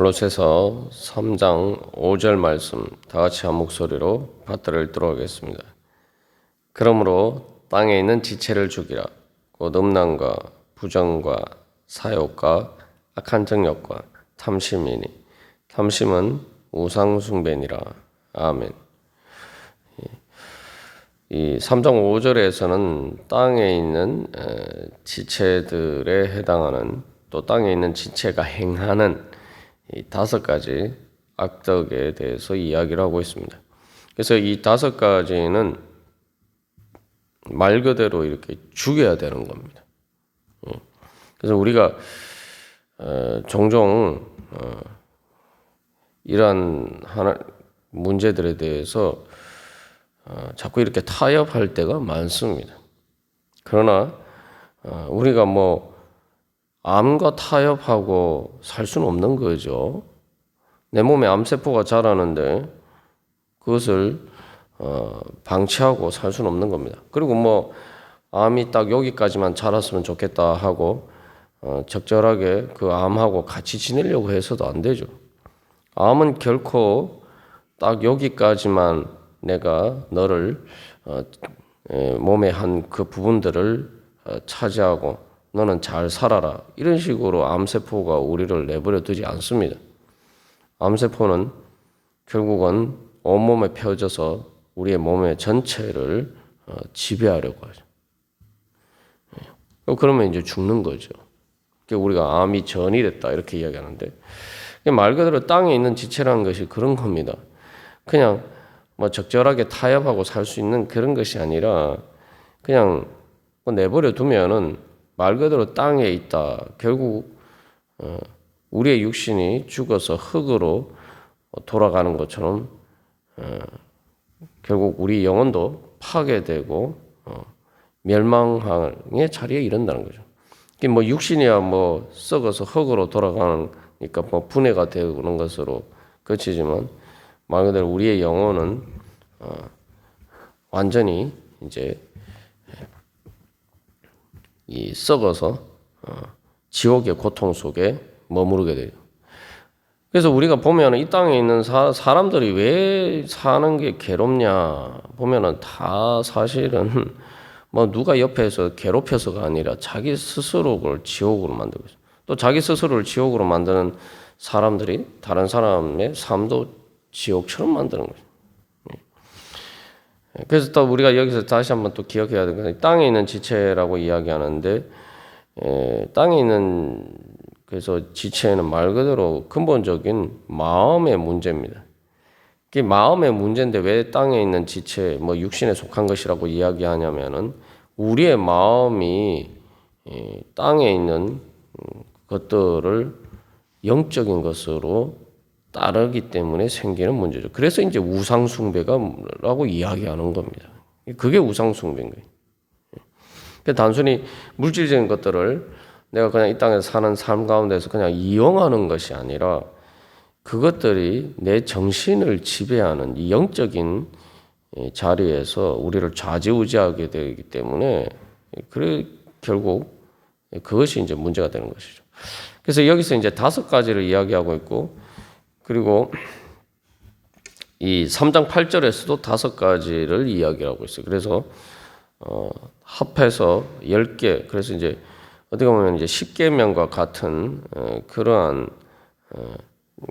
골로새서 3장 5절 말씀 다 같이 한 목소리로 받들어 읽도록 하겠습니다. 그러므로 땅에 있는 지체를 죽이라. 곧 음란과 부정과 사욕과 악한 정욕과 탐심이니 탐심은 우상숭배니라. 아멘. 이 3장 5절에서는 땅에 있는 지체들에 해당하는 또 땅에 있는 지체가 행하는 이 5가지 악덕에 대해서 이야기를 하고 있습니다. 그래서 이 5가지는 말 그대로 이렇게 죽여야 되는 겁니다. 그래서 우리가 종종 이러한 문제들에 대해서 자꾸 이렇게 타협할 때가 많습니다. 그러나 우리가 암과 타협하고 살 수는 없는 거죠. 내 몸에 암세포가 자라는데 그것을 방치하고 살 수는 없는 겁니다. 그리고 암이 딱 여기까지만 자랐으면 좋겠다 하고 적절하게 그 암하고 같이 지내려고 해서도 안 되죠. 암은 결코 딱 여기까지만 내가 너를 몸의 한 그 부분들을 차지하고 너는 잘 살아라 이런 식으로 암세포가 우리를 내버려 두지 않습니다. 암세포는 결국은 온몸에 펴져서 우리의 몸의 전체를 지배하려고 하죠. 그러면 이제 죽는 거죠. 우리가 암이 전이됐다 이렇게 이야기하는데 말 그대로 땅에 있는 지체라는 것이 그런 겁니다. 그냥 적절하게 타협하고 살 수 있는 그런 것이 아니라 그냥 내버려 두면은 말 그대로 땅에 있다. 결국 우리의 육신이 죽어서 흙으로 돌아가는 것처럼 결국 우리 영혼도 파괴되고 멸망의 자리에 이른다는 거죠. 육신이야 썩어서 흙으로 돌아가니까 분해가 되는 것으로 그치지만 말 그대로 우리의 영혼은 완전히 이제 이 썩어서 지옥의 고통 속에 머무르게 돼요. 그래서 우리가 보면 이 땅에 있는 사람들이 왜 사는 게 괴롭냐 보면은 다 사실은 누가 옆에서 괴롭혀서가 아니라 자기 스스로를 지옥으로 만들고 있어요. 또 자기 스스로를 지옥으로 만드는 사람들이 다른 사람의 삶도 지옥처럼 만드는 거죠. 그래서 또 우리가 여기서 다시 한번 또 기억해야 되는 것은 땅에 있는 지체라고 이야기하는데 땅에 있는 그래서 지체는 말 그대로 근본적인 마음의 문제입니다. 그게 마음의 문제인데 왜 땅에 있는 지체, 육신에 속한 것이라고 이야기하냐면은 우리의 마음이 땅에 있는 것들을 영적인 것으로 따르기 때문에 생기는 문제죠. 그래서 이제 우상숭배가라고 이야기하는 겁니다. 그게 우상숭배인 거예요. 단순히 물질적인 것들을 내가 그냥 이 땅에서 사는 삶 가운데서 그냥 이용하는 것이 아니라 그것들이 내 정신을 지배하는 이 영적인 자리에서 우리를 좌지우지하게 되기 때문에 결국 그것이 이제 문제가 되는 것이죠. 그래서 여기서 이제 5가지를 이야기하고 있고 그리고 이 3장 8절에서도 5가지를 이야기하고 있어요. 그래서 합해서 10개. 그래서 이제 어떻게 보면 이제 10계명과 같은 그러한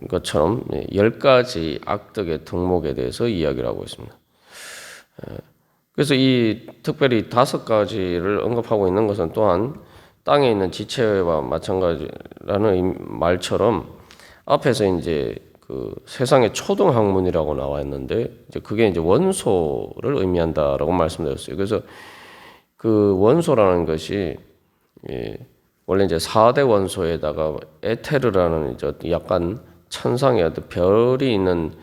것처럼 10가지 악덕의 덕목에 대해서 이야기를 하고 있습니다. 그래서 이 특별히 5가지를 언급하고 있는 것은 또한 땅에 있는 지체와 마찬가지라는 말처럼 앞에서 이제 그 세상의 초등학문이라고 나와 있는데 이제 그게 이제 원소를 의미한다라고 말씀드렸어요. 그래서 그 원소라는 것이 원래 이제 4대 원소에다가 에테르라는 이제 약간 천상의 어떤 별이 있는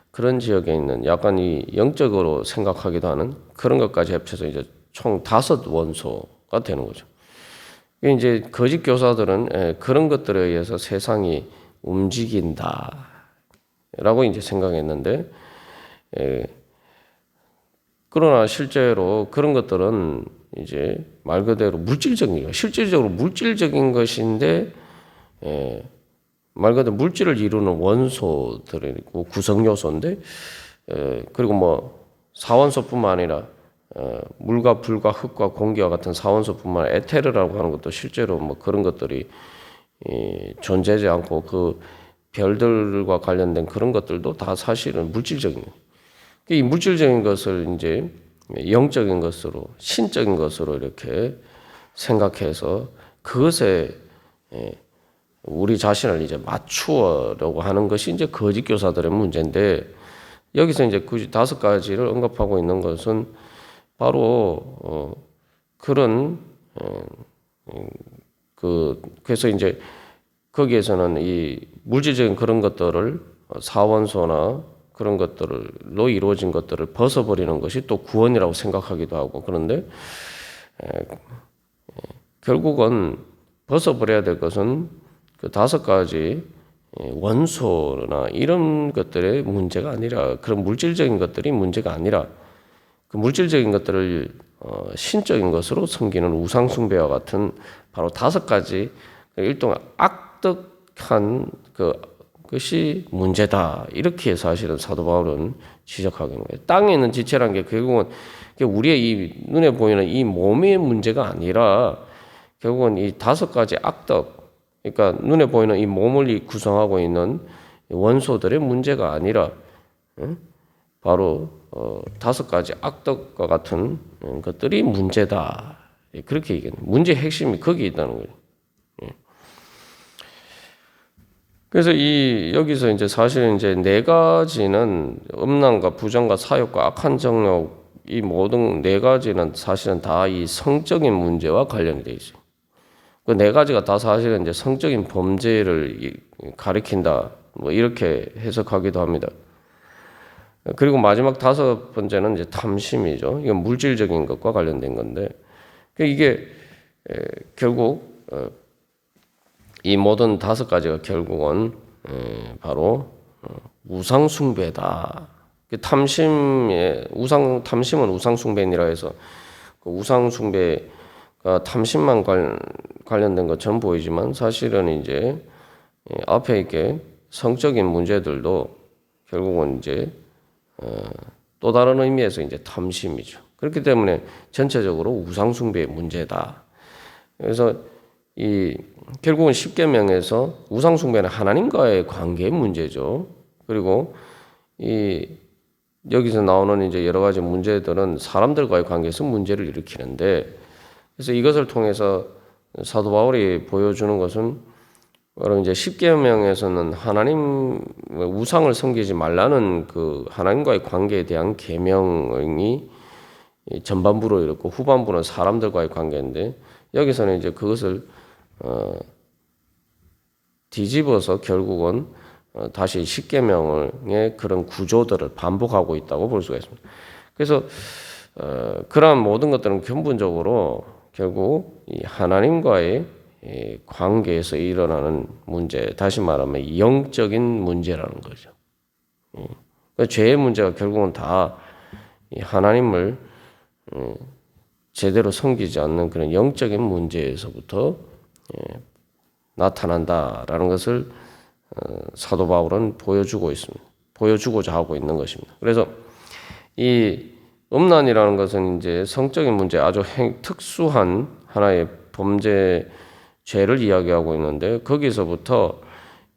그런 지역에 있는 약간 이 영적으로 생각하기도 하는 그런 것까지 합쳐서 이제 총 5 원소가 되는 거죠. 이제 거짓 교사들은 그런 것들에 의해서 세상이 움직인다라고 이제 생각했는데, 그러나 실제로 그런 것들은 이제 말 그대로 물질적인 거, 실질적으로 물질적인 것인데 말 그대로 물질을 이루는 원소들이고 구성 요소인데, 그리고 뭐 사원소뿐만 아니라 물과 불과 흙과 공기와 같은 사원소뿐만 아니라 에테르라고 하는 것도 실제로 뭐 그런 것들이 존재하지 않고 그 별들과 관련된 그런 것들도 다 사실은 물질적인, 이 물질적인 것을 이제 영적인 것으로, 신적인 것으로 이렇게 생각해서 그것에 우리 자신을 이제 맞추려고 하는 것이 이제 거짓 교사들의 문제인데, 여기서 이제 굳이 5가지를 언급하고 있는 것은 바로 그런 그래서 이제 거기에서는 이 물질적인 그런 것들을 사원소나 그런 것들로 이루어진 것들을 벗어버리는 것이 또 구원이라고 생각하기도 하고, 그런데 결국은 벗어버려야 될 것은 그 5가지 원소나 이런 것들의 문제가 아니라, 그런 물질적인 것들이 문제가 아니라 그 물질적인 것들을 신적인 것으로 섬기는 우상숭배와 같은 바로 5가지 일종의 악덕한 그것이 문제다. 이렇게 사실은 사도 바울은 지적하고 있는 거예요. 땅에 있는 지체란 게 결국은 우리의 이 눈에 보이는 이 몸의 문제가 아니라 결국은 이 5가지 악덕, 그러니까 눈에 보이는 이 몸을 구성하고 있는 원소들의 문제가 아니라 바로 5가지 악덕과 같은 것들이 문제다. 그렇게 얘기해요. 문제의 핵심이 거기에 있다는 거예요. 그래서 여기서 이제 사실은 이제 4가지는 음란과 부정과 사욕과 악한 정욕, 이 모든 4가지는 사실은 다 이 성적인 문제와 관련이 되어 있어요. 그 4가지가 다 사실은 이제 성적인 범죄를 가리킨다, 뭐 이렇게 해석하기도 합니다. 그리고 마지막 5번째는 이제 탐심이죠. 이건 물질적인 것과 관련된 건데, 이게 결국 이 모든 5가지가 결국은 바로 우상숭배다. 탐심은 우상숭배니라 해서 그 우상숭배가 탐심만 관련된 것처럼 보이지만, 사실은 이제 앞에 있게 성적인 문제들도 결국은 이제 또 다른 의미에서 이제 탐심이죠. 그렇기 때문에 전체적으로 우상숭배의 문제다. 그래서 결국은 십계명에서 우상숭배는 하나님과의 관계의 문제죠. 그리고 여기서 나오는 이제 여러 가지 문제들은 사람들과의 관계에서 문제를 일으키는데, 그래서 이것을 통해서 사도 바울이 보여주는 것은 바로 이제 십계명에서는 하나님 우상을 섬기지 말라는 그 하나님과의 관계에 대한 계명이 전반부로 이렇고 후반부는 사람들과의 관계인데, 여기서는 이제 그것을 뒤집어서 결국은 다시 십계명의 그런 구조들을 반복하고 있다고 볼 수가 있습니다. 그래서 그러한 모든 것들은 근본적으로 결국 이 하나님과의 관계에서 일어나는 문제, 다시 말하면 영적인 문제라는 거죠. 그러니까 죄의 문제가 결국은 다 하나님을 제대로 섬기지 않는 그런 영적인 문제에서부터 나타난다라는 것을 사도 바울은 보여주고자 하고 있는 것입니다. 그래서 이 음란이라는 것은 이제 성적인 문제, 아주 특수한 하나의 범죄, 죄를 이야기하고 있는데, 거기서부터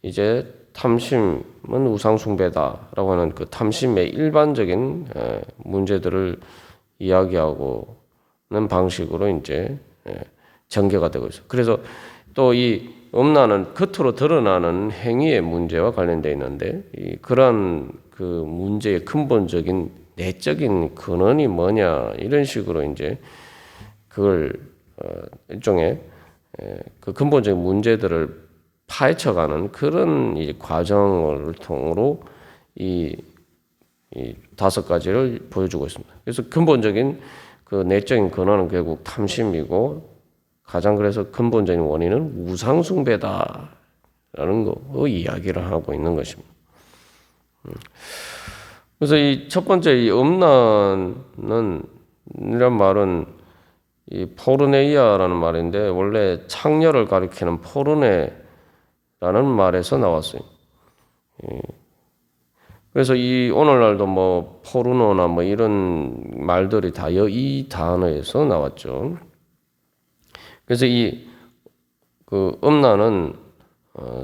이제 탐심은 우상숭배다라고 하는 그 탐심의 일반적인 문제들을 이야기하고는 방식으로 이제 전개가 되고 있어요. 그래서 또 이 음란은 겉으로 드러나는 행위의 문제와 관련되어 있는데, 그러한 그 문제의 근본적인 내적인 근원이 뭐냐, 이런 식으로 이제 그걸 일종의 그 근본적인 문제들을 파헤쳐가는 그런 이 과정을 통으로 이 5가지를 보여주고 있습니다. 그래서 근본적인 그 내적인 근원은 결국 탐심이고, 가장 그래서 근본적인 원인은 우상숭배다라는 거 이야기를 하고 있는 것입니다. 그래서 이 첫 번째 이 음란은 이란 말은 이 포르네이아라는 말인데, 원래 창녀를 가리키는 포르네라는 말에서 나왔어요. 그래서 이 오늘날도 뭐 포르노나 뭐 이런 말들이 다 이 단어에서 나왔죠. 그래서 그 음란은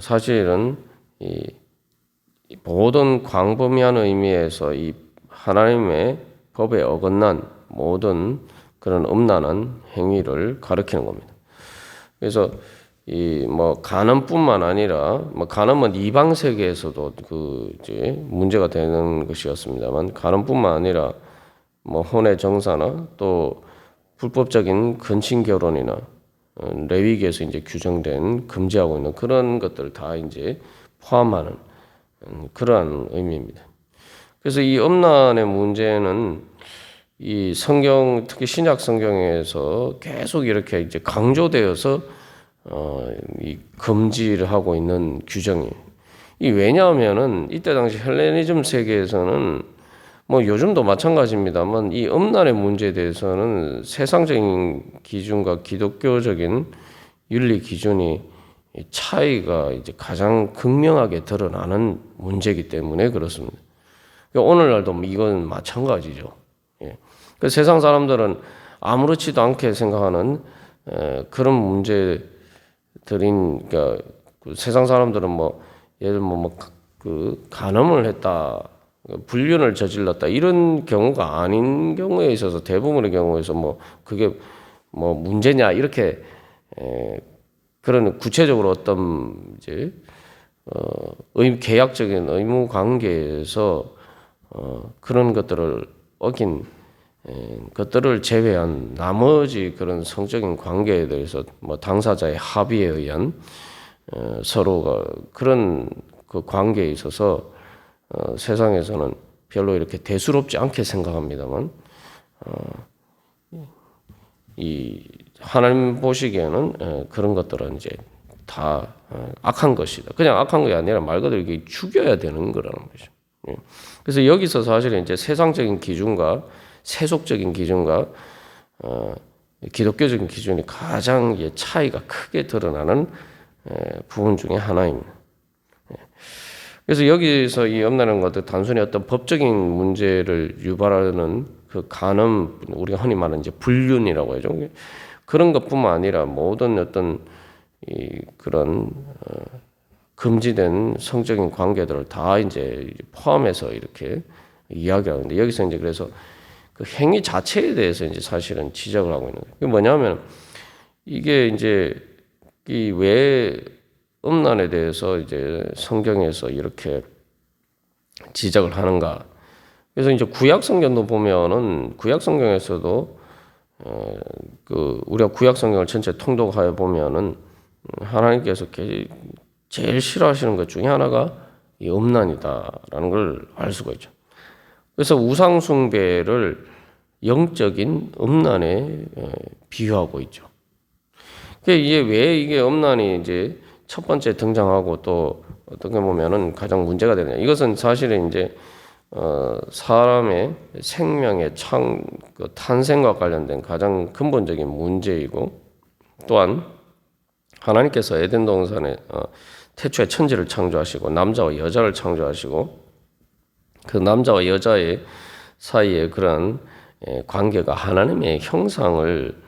사실은 이 모든 광범위한 의미에서 이 하나님의 법에 어긋난 모든 그런 음란한 행위를 가리키는 겁니다. 그래서 이 뭐 간음뿐만 아니라 뭐 간음은 이방 세계에서도 그 이제 문제가 되는 것이었습니다만 간음뿐만 아니라 뭐 혼의 정사나 또 불법적인 근친 결혼이나 레위기에서 이제 규정된 금지하고 있는 그런 것들을 다 이제 포함하는 그러한 의미입니다. 그래서 이 음란의 문제는 이 성경 특히 신약 성경에서 계속 이렇게 이제 강조되어서 이 금지를 하고 있는 규정이 왜냐하면은 이때 당시 헬레니즘 세계에서는 뭐 요즘도 마찬가지입니다만 이 음란의 문제에 대해서는 세상적인 기준과 기독교적인 윤리 기준이 차이가 이제 가장 극명하게 드러나는 문제이기 때문에 그렇습니다. 오늘날도 이건 마찬가지죠. 예. 그 세상 사람들은 아무렇지도 않게 생각하는 그런 문제들인 그러니까 그 세상 사람들은 뭐 예를 그 간음을 했다, 불륜을 저질렀다 이런 경우가 아닌 경우에 있어서 대부분의 경우에서 뭐 그게 뭐 문제냐 이렇게 그런 구체적으로 어떤 이제 계약적인 의무 관계에서 그런 것들을 어긴 것들을 제외한 나머지 그런 성적인 관계에 대해서 뭐 당사자의 합의에 의한 서로가 그런 그 관계에 있어서 세상에서는 별로 이렇게 대수롭지 않게 생각합니다만 이 하나님 보시기에는 그런 것들은 이제 다 악한 것이다. 그냥 악한 것이 아니라 말 그대로 이게 죽여야 되는 거라는 거죠. 그래서 여기서 사실은 이제 세상적인 기준과 세속적인 기준과 기독교적인 기준이 가장 차이가 크게 드러나는 부분 중에 하나입니다. 그래서 여기서 이 음란한 것도 단순히 어떤 법적인 문제를 유발하는 그 간음, 우리가 흔히 말하는 이제 불륜이라고 하죠. 그런 것뿐만 아니라 모든 어떤 그런 금지된 성적인 관계들을 다 이제 포함해서 이렇게 이야기하는데 여기서 이제 그래서 그 행위 자체에 대해서 이제 사실은 지적을 하고 있는 거예요. 그게 뭐냐면 이게 이제 이 왜 음란에 대해서 이제 성경에서 이렇게 지적을 하는가. 그래서 이제 구약 성경도 보면은 구약 성경에서도 그 우리가 구약 성경을 전체 통독하여 보면은 하나님께서 제일 싫어하시는 것 중에 하나가 이 음란이다라는 걸 알 수가 있죠. 그래서 우상 숭배를 영적인 음란에 비유하고 있죠. 이게 왜 이게 음란이 이제 첫 번째 등장하고 또 어떻게 보면은 가장 문제가 되느냐. 이것은 사실은 이제 사람의 생명의 탄생과 관련된 가장 근본적인 문제이고 또한 하나님께서 에덴 동산에 태초에 천지를 창조하시고 남자와 여자를 창조하시고 그 남자와 여자의 사이에 그런 관계가 하나님의 형상을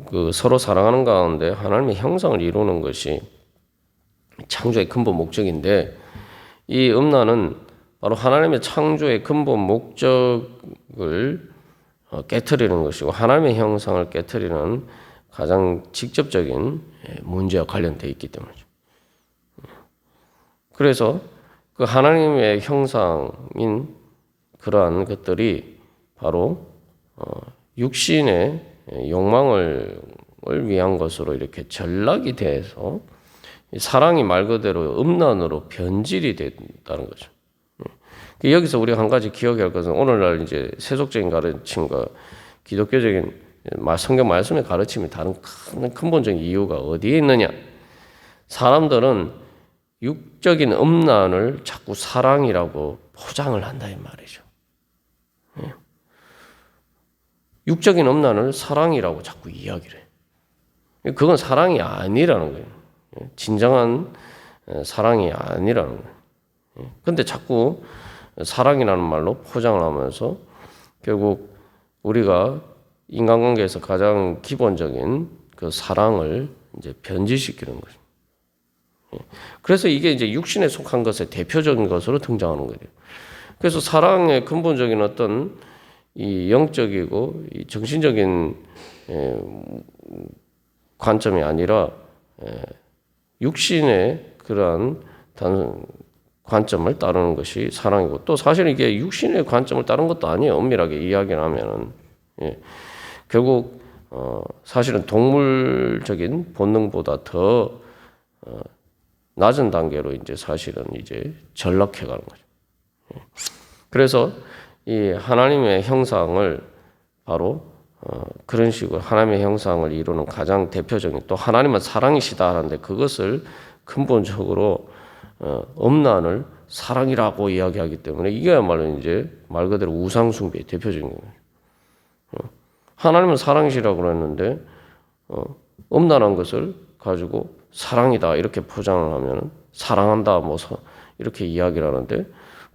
그 서로 사랑하는 가운데 하나님의 형상을 이루는 것이 창조의 근본 목적인데 이 음란은 바로 하나님의 창조의 근본 목적을 깨트리는 것이고 하나님의 형상을 깨트리는 가장 직접적인 문제와 관련되어 있기 때문이죠. 그래서 그 하나님의 형상인 그러한 것들이 바로 육신의 욕망을 위한 것으로 이렇게 전락이 돼서 사랑이 말 그대로 음란으로 변질이 됐다는 거죠. 여기서 우리가 한 가지 기억해야 할 것은 오늘날 이제 세속적인 가르침과 기독교적인 성경 말씀의 가르침이 다른 근본적인 이유가 어디에 있느냐? 사람들은 육적인 음란을 자꾸 사랑이라고 포장을 한다 이 말이죠. 육적인 음란을 사랑이라고 자꾸 이야기를 해요. 그건 사랑이 아니라는 거예요. 진정한 사랑이 아니라는 거예요. 근데 자꾸 사랑이라는 말로 포장을 하면서 결국 우리가 인간관계에서 가장 기본적인 그 사랑을 이제 변질시키는 거죠. 그래서 이게 이제 육신에 속한 것의 대표적인 것으로 등장하는 거예요. 그래서 사랑의 근본적인 어떤 이 영적이고 이 정신적인 관점이 아니라 육신의 그러한 관점을 따르는 것이 사랑이고, 또 사실 이게 육신의 관점을 따르는 것도 아니에요. 엄밀하게 이야기를 하면은 결국 사실은 동물적인 본능보다 더 낮은 단계로 이제 사실은 이제 전락해 가는 거죠. 그래서 이 하나님의 형상을 바로 그런 식으로 하나님의 형상을 이루는 가장 대표적인, 또 하나님은 사랑이시다 하는데 그것을 근본적으로 엄난을 사랑이라고 이야기하기 때문에 이게야말로 이제 말 그대로 우상숭배의 대표적인 거예요. 하나님은 사랑이시라고 그랬는데 엄난한 것을 가지고 사랑이다 이렇게 포장을 하면 사랑한다 뭐 이렇게 이야기를 하는데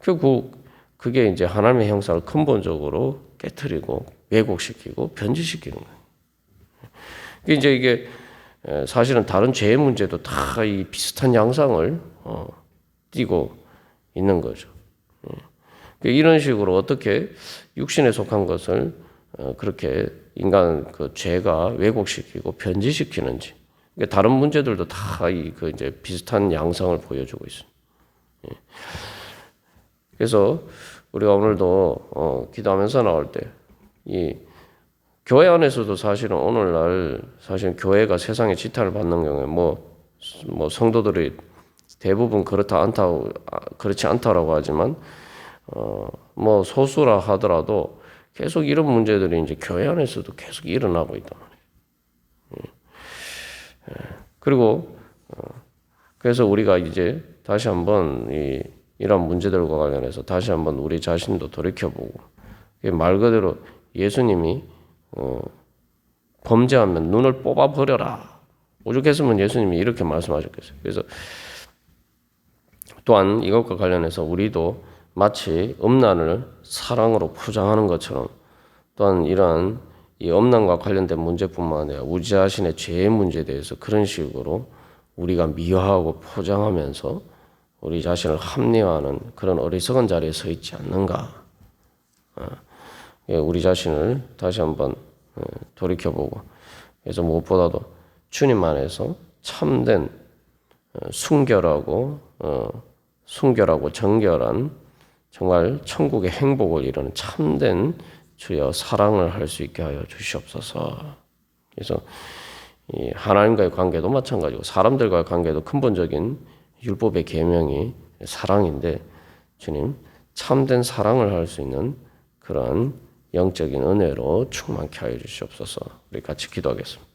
결국 그게 이제 하나님의 형상을 근본적으로 깨트리고 왜곡시키고 변질시키는 거예요. 이게 사실은 다른 죄의 문제도 다 이 비슷한 양상을 띠고 있는 거죠. 이런 식으로 어떻게 육신에 속한 것을 그렇게 인간 그 죄가 왜곡시키고 변질시키는지, 다른 문제들도 다 그 이제 비슷한 양상을 보여주고 있어요. 그래서 우리가 오늘도 기도하면서 나올 때 이 교회 안에서도 사실은 오늘날 사실 교회가 세상에 지탄을 받는 경우에 뭐 성도들이 대부분 그렇지 않다라고 하지만 뭐 소수라 하더라도 계속 이런 문제들이 이제 교회 안에서도 계속 일어나고 있단 말이에요. 그리고 그래서 우리가 이제 다시 한번 이런 문제들과 관련해서 다시 한번 우리 자신도 돌이켜보고, 말 그대로 예수님이 범죄하면 눈을 뽑아버려라. 오죽했으면 예수님이 이렇게 말씀하셨겠어요. 그래서 또한 이것과 관련해서 우리도 마치 음란을 사랑으로 포장하는 것처럼 또한 이러한 이 음란과 관련된 문제뿐만 아니라 우리 자신의 죄의 문제에 대해서 그런 식으로 우리가 미화하고 포장하면서 우리 자신을 합리화하는 그런 어리석은 자리에 서 있지 않는가. 우리 자신을 다시 한번 돌이켜보고, 그래서 무엇보다도 주님 안에서 참된 순결하고 정결한 정말 천국의 행복을 이루는 참된 주여 사랑을 할 수 있게 하여 주시옵소서. 그래서 이 하나님과의 관계도 마찬가지고 사람들과의 관계도 근본적인 율법의 계명이 사랑인데, 주님 참된 사랑을 할 수 있는 그런 영적인 은혜로 충만케 하여 주시옵소서. 우리 같이 기도하겠습니다.